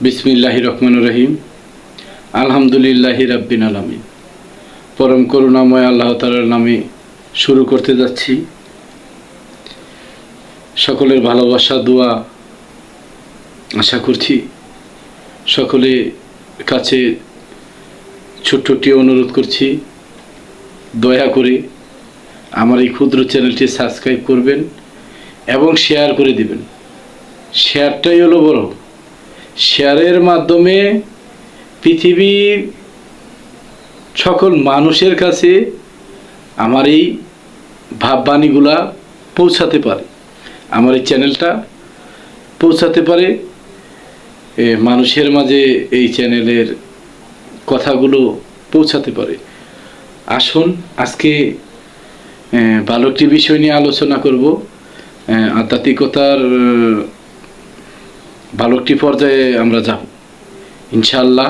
বিসমিল্লাহির রহমানির রহিম। আলহামদুলিল্লাহি রাব্বিল আলামিন। পরম করুণাময় আল্লাহ তাআলার নামে শুরু করতে যাচ্ছি। সকলের ভালোবাসা দোয়া আশা করছি। সকলে কাছে ছোট্ট একটি অনুরোধ করছি, দয়া করে আমার এই ক্ষুদ্র চ্যানেলটি সাবস্ক্রাইব করবেন এবং শেয়ার করে দিবেন। শেয়ারটাই হলো বড়। শেয়ারের মাধ্যমে পৃথিবীর সকল মানুষের কাছে আমার এই ভাববাণীগুলা পৌঁছাতে পারে, আমার এই চ্যানেলটা পৌঁছাতে পারে মানুষের মাঝে, এই চ্যানেলের কথাগুলো পৌঁছাতে পারে। আসুন আজকে ভালো একটি বিষয় নিয়ে আলোচনা করব। আধ্যাত্মিকতার ভালো একটি পর্যায়ে আমরা যাব ইনশাআল্লাহ।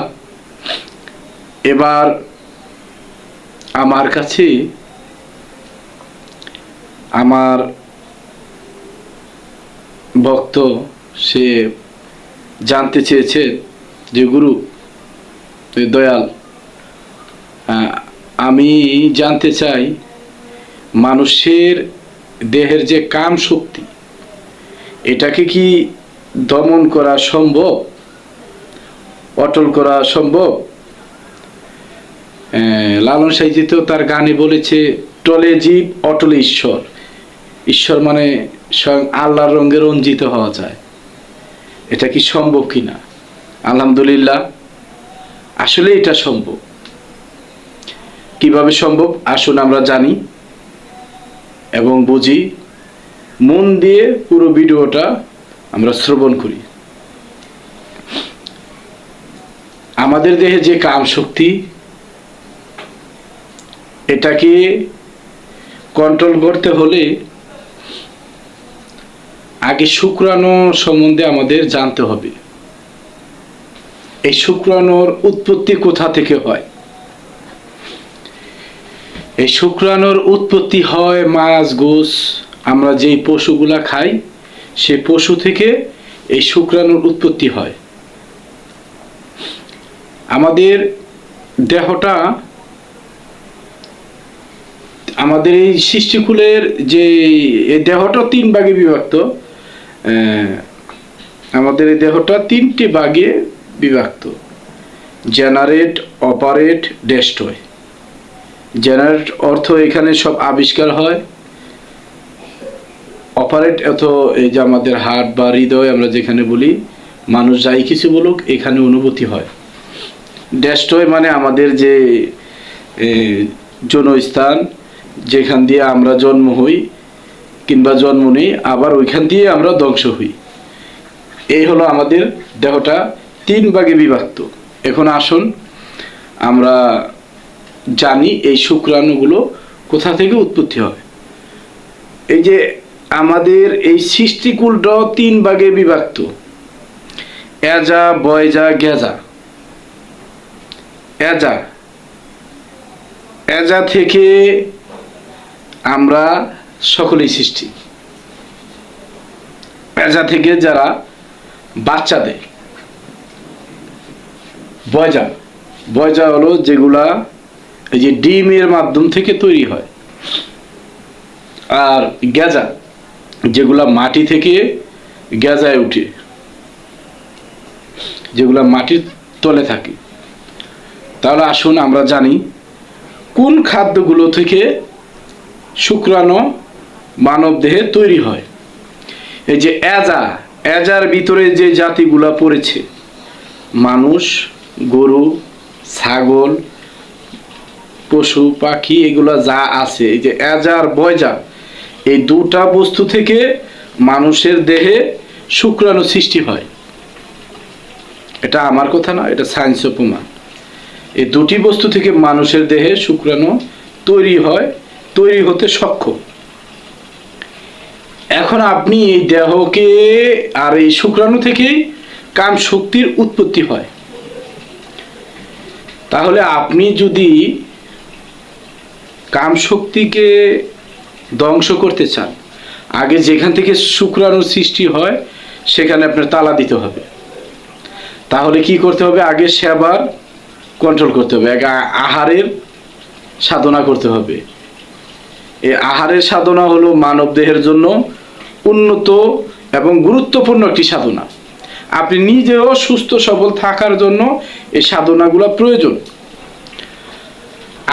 এবার আমার কাছে আমার ভক্ত সে জানতে চেয়েছে যে গুরু দয়াল, আমি জানতে চাই মানুষের দেহের যে কাম শক্তি, এটাকে কি দমন করা সম্ভব, অটল করা সম্ভব? লালন সাহিত্য তার গানে বলেছে, টলে জীব অটলে ঈশ্বর। ঈশ্বর মানে স্বয়ং আল্লাহর রঙে রঞ্জিত হওয়া যায়। এটা কি সম্ভব কিনা? আলহামদুলিল্লাহ, আসলে এটা সম্ভব। কিভাবে সম্ভব আসুন আমরা জানি এবং বুঝি। মন দিয়ে পুরো ভিডিওটা আমরা শ্রবণ করি। আমাদের দেহে যে কাম শক্তি, এটাকে কন্ট্রোল করতে হলে আগে শুক্রাণু সম্বন্ধে আমাদের জানতে হবে। এই শুক্রাণুর উৎপত্তি কোথা থেকে হয়? এই শুক্রাণুর উৎপত্তি হয় মাছ, গোশ, আমরা যেই পশুগুলা খাই সেই পশু থেকে এই শুক্রাণুর উৎপত্তি হয়। আমাদের দেহটা, আমাদের এই সৃষ্টিকুলের যে এই দেহটা তিন ভাগে বিভক্ত। আমাদের এই দেহটা তিনটি ভাগে বিভক্ত: জেনারেট, অপারেট, ডেস্ট্রয়। জেনারেট অর্থ এখানে সব আবিষ্কার হয়। অপারেট অর্থ এই যে আমাদের হার্ট বা হৃদয় আমরা যেখানে বলি, মানুষ যাই কিছু বলুক এখানে অনুভূতি হয়। ডেস্ট্রয় মানে আমাদের যে জন্মস্থান, যেখান দিয়ে আমরা জন্ম হই কিংবা জন্ম নেই, আবার ওইখান দিয়ে আমরা ধ্বংস হই। এই হলো আমাদের দেহটা তিন ভাগে বিভক্ত। এখন আসুন আমরা জানি এই শুক্রাণুগুলো কোথা থেকে উৎপত্তি হয়। এই যে আমাদের এই সৃষ্টিকুলটাও তিন ভাগে বিভক্ত: এজা, বয়জা, গেজা। এজা, এজা থেকে আমরা সকলেই সৃষ্টি। এজা থেকে যারা বাচ্চা দেয়। বয়জা, বয়জা হলো যেগুলা এই যে ডিমের মাধ্যম থেকে তৈরি হয়। আর গেজা, যেগুলা মাটি থেকে গেজায় উঠে, যেগুলা মাটির তলে থাকে। তাহলে আসুন আমরা জানি কোন খাদ্যগুলো থেকে শুক্রাণু মানব দেহে তৈরি হয়। এই যে এজা, এজার ভিতরে যে জাতিগুলা পড়েছে, মানুষ, গরু, ছাগল, পশু পাখি, এগুলা যা আছে, এই যে এজার বয়জা, এই দুটা বস্তু থেকে মানুষের দেহে শুক্রাণু সৃষ্টি হয়। এটা আমার কথা না, এটা সায়েন্সের প্রমাণ। এই দুটি বস্তু থেকে মানুষের দেহে শুক্রাণু তৈরি হয়, তৈরি হতে সক্ষম। এখন আপনি এই দেহকে, আর এই শুক্রাণু থেকেই কাম শক্তির উৎপত্তি হয়। তাহলে আপনি যদি কাম শক্তিকে ধ্বংস করতে চান, আগে যেখান থেকে শুক্রাণুর সৃষ্টি হয় সেখানে আপনার তালা দিতে হবে। তাহলে কি করতে হবে? আগে সেবার কন্ট্রোল করতে হবে, আগে আহারের সাধনা করতে হবে। এই আহারের সাধনা হলো মানব দেহের জন্য উন্নত এবং গুরুত্বপূর্ণ একটি সাধনা। আপনি নিজেও সুস্থ সবল থাকার জন্য এই সাধনাগুলো প্রয়োজন।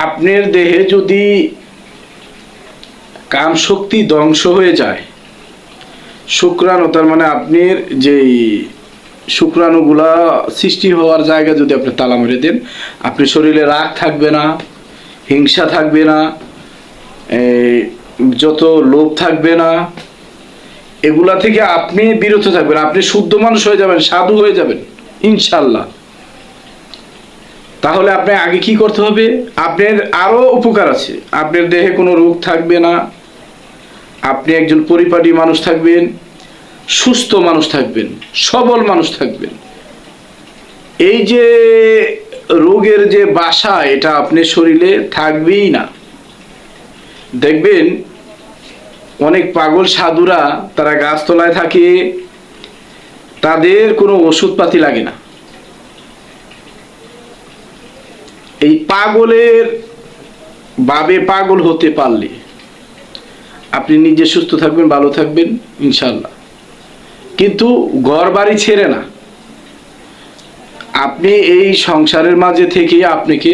আপনার দেহে যদি কাম শক্তি ধ্বংস হয়ে যায়, শুক্রাণু, তার মানে আপনার যেই শুক্রাণুগুলা সৃষ্টি হওয়ার জায়গা যদি আপনি তালা মেরে দেন, আপনি শরীরে রাগ থাকবে না, হিংসা থাকবে না, যত লোভ থাকবে না, এগুলা থেকে আপনি বিরত থাকবেন। আপনি শুদ্ধ মানুষ হয়ে যাবেন, সাধু হয়ে যাবেন ইনশাল্লাহ। তাহলে আপনি আগে কি করতে হবে? আপনার আরো উপকার আছে। আপনার দেহে কোনো রোগ থাকবে না, আপনি একজন পরিপাটি মানুষ থাকবেন, সুস্থ মানুষ থাকবেন, সবল মানুষ থাকবেন। এই যে রোগের যে বাসা, এটা আপনার শরীরে থাকবেই না। দেখবেন অনেক পাগল সাধুরা, তারা গাছতলায় থাকে, তাদের কোনো ওষুধপাতি লাগে না। এই পাগলের ভাবে পাগল হতে পারলে আপনি নিজে সুস্থ থাকবেন, ভালো থাকবেন ইনশাল্লাহ। কিন্তু ঘর বাড়ি ছেড়ে না, আপনি এই সংসারের মাঝে থেকে আপনাকে